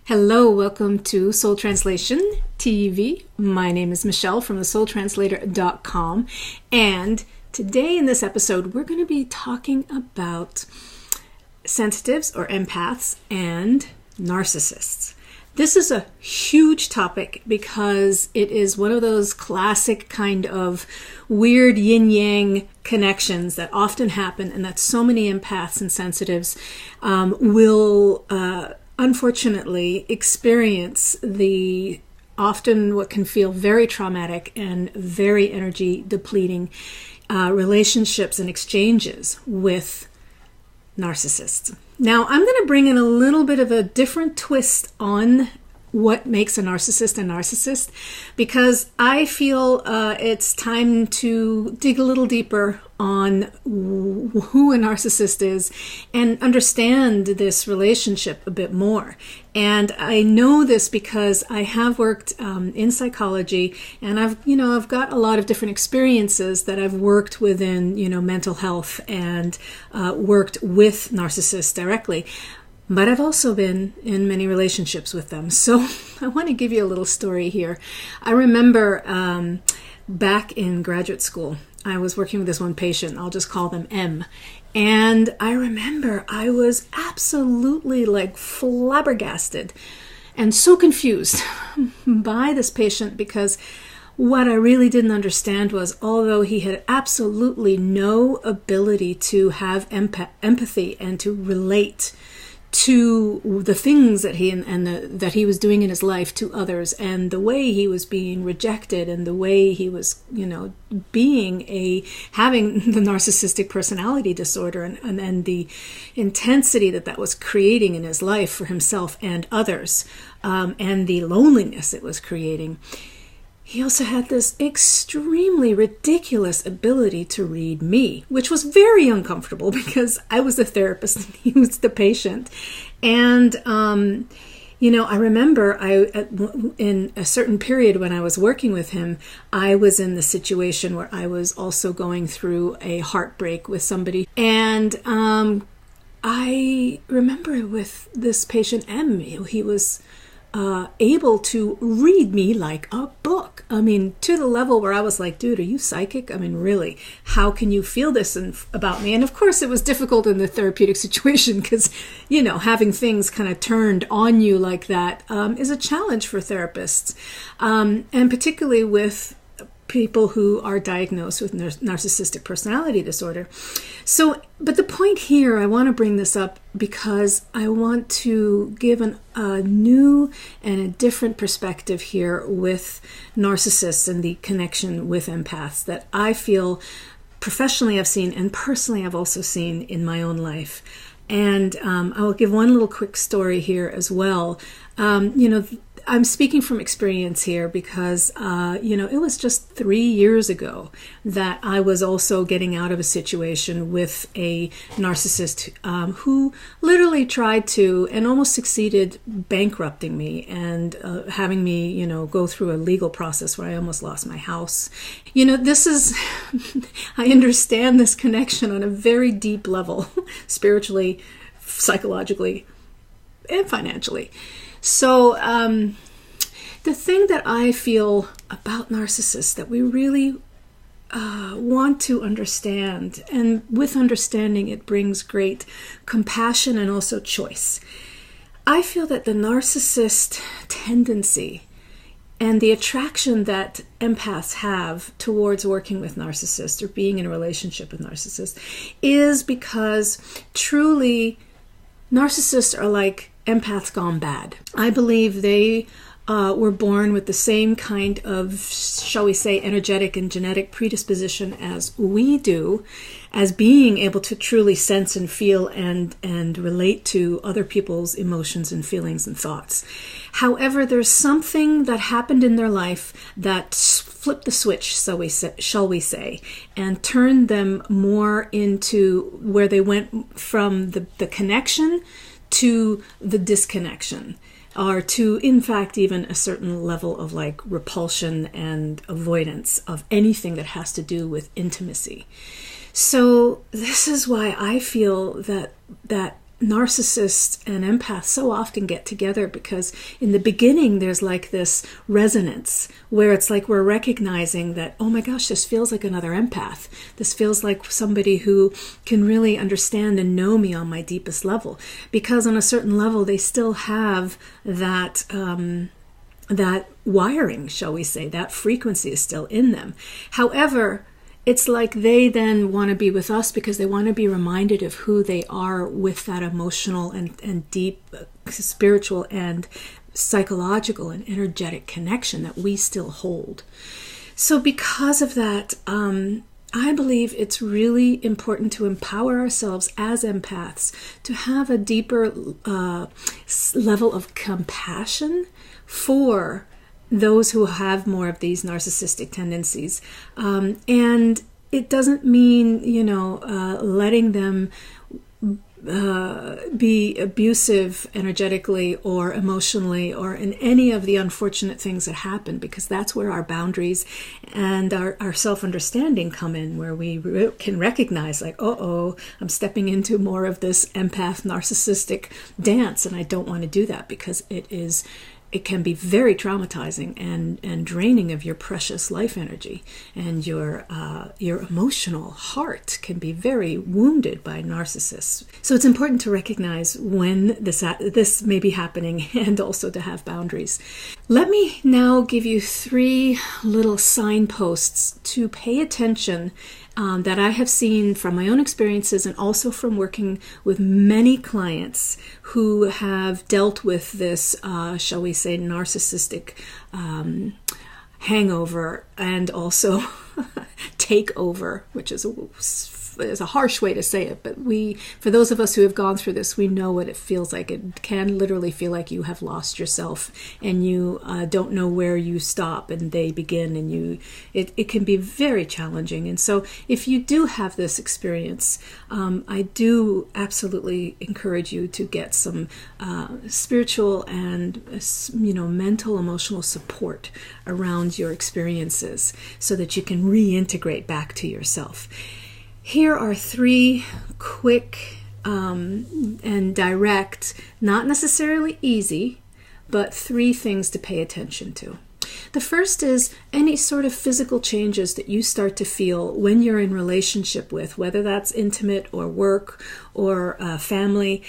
Hello, welcome to Soul Translation TV. My name is Michelle from thesoultranslator.com, and today in this episode we're going to be talking about sensitives or empaths and narcissists. This is a huge topic because it is one of those classic kind of weird yin-yang connections that often happen and that so many empaths and sensitives will unfortunately experience the often what can feel very traumatic and very energy depleting relationships and exchanges with narcissists. Now, I'm going to bring in a little bit of a different twist on what makes a narcissist, because I feel it's time to dig a little deeper on who a narcissist is and understand this relationship a bit more. And I know this because I have worked in psychology, and I've got a lot of different experiences that I've worked within, mental health and worked with narcissists directly. But I've also been in many relationships with them. So I want to give you a little story here. I remember back in graduate school, I was working with this one patient. I'll just call them M. And I remember I was absolutely flabbergasted and so confused by this patient, because what I really didn't understand was, although he had absolutely no ability to have empathy and to relate to the things that that he was doing in his life to others, and the way he was being rejected, and the way he was, having the narcissistic personality disorder, and the intensity that was creating in his life for himself and others, and the loneliness it was creating. He also had this extremely ridiculous ability to read me, which was very uncomfortable because I was the therapist and he was the patient. And, I remember in a certain period when I was working with him, I was in the situation where I was also going through a heartbreak with somebody. And I remember with this patient M, he was able to read me like a book. I mean, to the level where I was like, dude, are you psychic? I mean, really, how can you feel this about me? And of course, it was difficult in the therapeutic situation because, having things kind of turned on you like that is a challenge for therapists, and particularly with people who are diagnosed with narcissistic personality disorder. So, but the point here, I want to bring this up because I want to give a new and a different perspective here with narcissists and the connection with empaths that I feel professionally I've seen and personally I've also seen in my own life. And I will give one little quick story here as well. I'm speaking from experience here because, it was just 3 years ago that I was also getting out of a situation with a narcissist who literally tried to and almost succeeded bankrupting me and having me, go through a legal process where I almost lost my house. This is, I understand this connection on a very deep level, spiritually, psychologically, and financially. So the thing that I feel about narcissists that we really want to understand, and with understanding it brings great compassion and also choice. I feel that the narcissist tendency and the attraction that empaths have towards working with narcissists or being in a relationship with narcissists is because truly narcissists are like empaths gone bad. I believe they were born with the same kind of, shall we say, energetic and genetic predisposition as we do, as being able to truly sense and feel and relate to other people's emotions and feelings and thoughts. However, there's something that happened in their life that flipped the switch, shall we say, and turned them more into where they went from the connection to the disconnection, or to, in fact, even a certain level of repulsion and avoidance of anything that has to do with intimacy. So this is why I feel that narcissists and empaths so often get together because in the beginning there's like this resonance where it's like we're recognizing that, oh my gosh, this feels like another empath. This feels like somebody who can really understand and know me on my deepest level, because on a certain level they still have that that wiring, shall we say, that frequency is still in them. However, it's like they then want to be with us because they want to be reminded of who they are with that emotional and deep spiritual and psychological and energetic connection that we still hold. So because of that, I believe it's really important to empower ourselves as empaths to have a deeper level of compassion for those who have more of these narcissistic tendencies. And it doesn't mean, letting them be abusive energetically or emotionally or in any of the unfortunate things that happen, because that's where our boundaries and our self-understanding come in, where we can recognize like, I'm stepping into more of this empath narcissistic dance, and I don't want to do that because it can be very traumatizing and draining of your precious life energy, and your emotional heart can be very wounded by narcissists. So it's important to recognize when this may be happening and also to have boundaries. Let me now give you 3 little signposts to pay attention that I have seen from my own experiences and also from working with many clients who have dealt with this, shall we say, narcissistic hangover and also takeover, which is a harsh way to say it, but for those of us who have gone through this, we know what it feels like. It can literally feel like you have lost yourself and you don't know where you stop and they begin, and it can be very challenging. And so if you do have this experience, I do absolutely encourage you to get some spiritual and mental, emotional support around your experiences so that you can reintegrate back to yourself. Here are 3 quick and direct, not necessarily easy, but 3 things to pay attention to. The first is any sort of physical changes that you start to feel when you're in relationship with, whether that's intimate or work or family.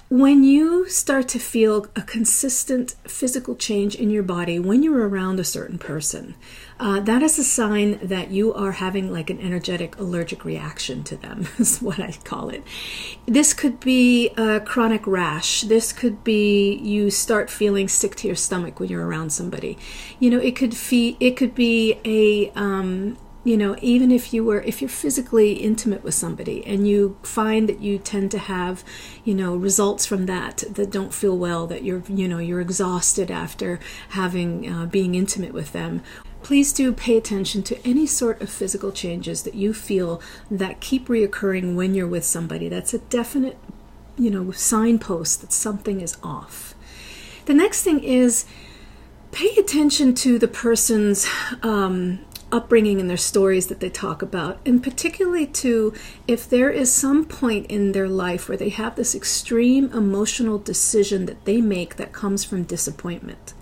When you start to feel a consistent physical change in your body when you're around a certain person, that is a sign that you are having like an energetic allergic reaction to them, is what I call it. This could be a chronic rash. This could be you start feeling sick to your stomach when you're around somebody. It could be a even if you're physically intimate with somebody and you find that you tend to have, results from that don't feel well, that you're exhausted after having being intimate with them. Please do pay attention to any sort of physical changes that you feel that keep reoccurring when you're with somebody. That's a definite, signpost that something is off. The next thing is pay attention to the person's upbringing and their stories that they talk about, and particularly to if there is some point in their life where they have this extreme emotional decision that they make that comes from disappointment.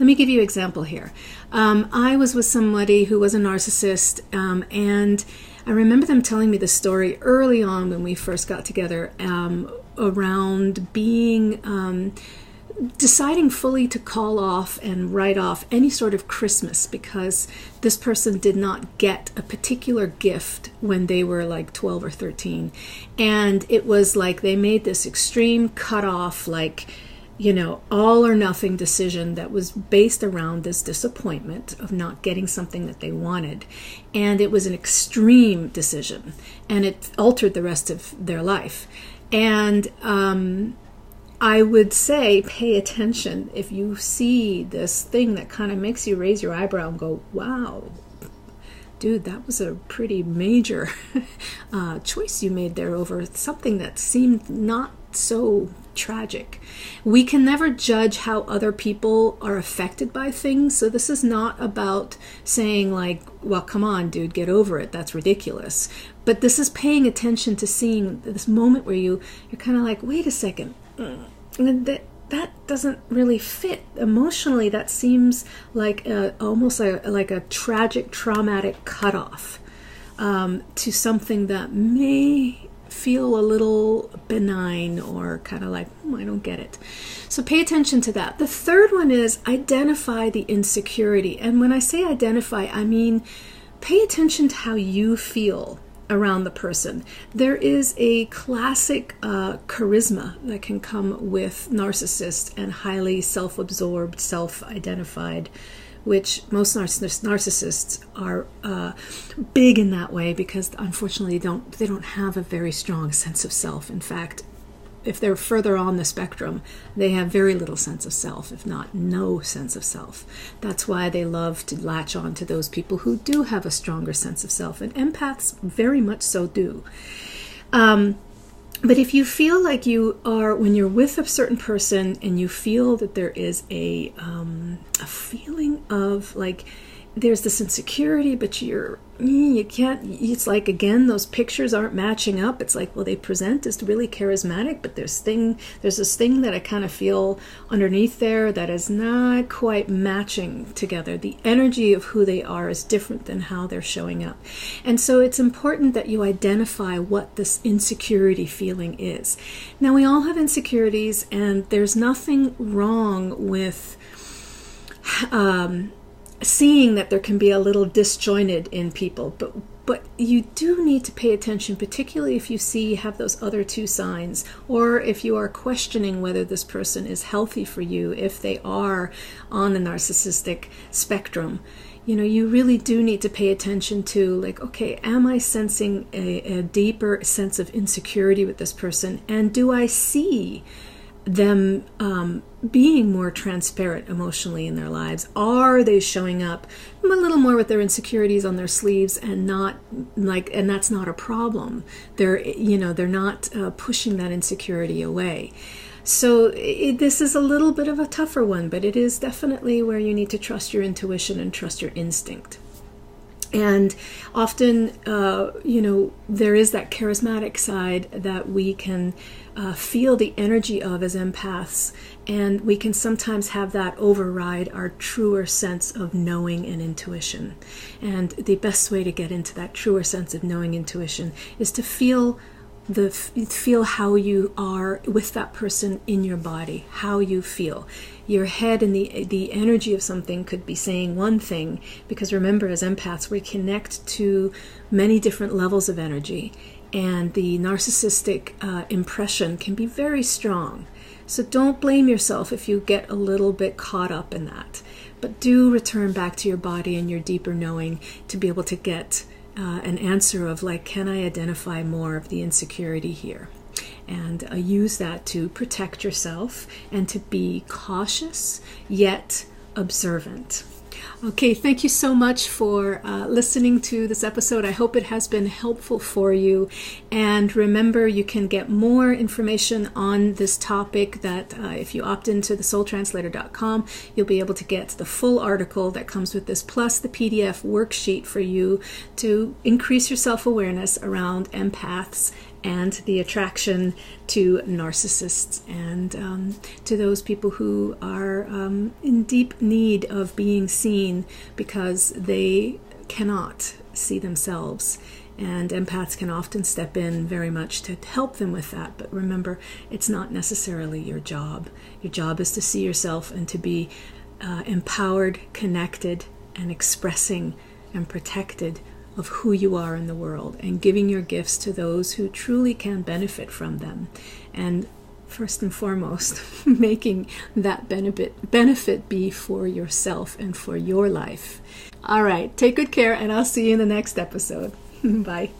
Let me give you an example here. I was with somebody who was a narcissist, and I remember them telling me the story early on when we first got together around being deciding fully to call off and write off any sort of Christmas because this person did not get a particular gift when they were like 12 or 13. And it was like they made this extreme cutoff, all or nothing decision that was based around this disappointment of not getting something that they wanted. And it was an extreme decision, and it altered the rest of their life. And I would say pay attention if you see this thing that kind of makes you raise your eyebrow and go, wow, dude, that was a pretty major choice you made there over something that seemed not so tragic. We can never judge how other people are affected by things. So this is not about saying like, well, come on, dude, get over it. That's ridiculous. But this is paying attention to seeing this moment where you're kind of like, wait a second. And that doesn't really fit. Emotionally, that seems like almost like a tragic, traumatic cutoff to something that may feel a little benign or kind of like, I don't get it. So pay attention to that. The third one is identify the insecurity. And when I say identify, I mean pay attention to how you feel around the person. There is a classic charisma that can come with narcissists and highly self-absorbed, self-identified, which most narcissists are big in that way because unfortunately they don't have a very strong sense of self. In fact, if they're further on the spectrum, they have very little sense of self, if not no sense of self. That's why they love to latch on to those people who do have a stronger sense of self, and empaths very much so do. But if you feel like you are, when you're with a certain person and you feel that there is a feeling of like there's this insecurity, but you can't, it's like, again, those pictures aren't matching up. It's like, well, they present as really charismatic, but there's this thing that I kind of feel underneath there that is not quite matching together. The energy of who they are is different than how they're showing up. And so it's important that you identify what this insecurity feeling is. Now, we all have insecurities, and there's nothing wrong with seeing that there can be a little disjointed in people, but you do need to pay attention, particularly if you have those other two signs, or if you are questioning whether this person is healthy for you, if they are on the narcissistic spectrum. You really do need to pay attention to, like, okay, am I sensing a deeper sense of insecurity with this person, and do I see them being more transparent emotionally in their lives? Are they showing up a little more with their insecurities on their sleeves and that's not a problem? They're not pushing that insecurity away. So this is a little bit of a tougher one, but it is definitely where you need to trust your intuition and trust your instinct. And often, there is that charismatic side that we can feel the energy of as empaths, and we can sometimes have that override our truer sense of knowing and intuition. And the best way to get into that truer sense of knowing intuition is to feel how you are with that person in your body, how you feel. Your head and the energy of something could be saying one thing, because remember, as empaths, we connect to many different levels of energy, and the narcissistic impression can be very strong. So don't blame yourself if you get a little bit caught up in that, but do return back to your body and your deeper knowing to be able to get an answer of, like, can I identify more of the insecurity here? And use that to protect yourself and to be cautious yet observant. Okay, thank you so much for listening to this episode. I hope it has been helpful for you. And remember, you can get more information on this topic that if you opt into the soultranslator.com, you'll be able to get the full article that comes with this, plus the PDF worksheet for you to increase your self-awareness around empaths and the attraction to narcissists and to those people who are in deep need of being seen because they cannot see themselves. And empaths can often step in very much to help them with that. But remember, it's not necessarily your job. Your job is to see yourself and to be empowered, connected, and expressing and protected of who you are in the world, and giving your gifts to those who truly can benefit from them. And first and foremost, making that benefit be for yourself and for your life. All right, take good care, and I'll see you in the next episode. Bye.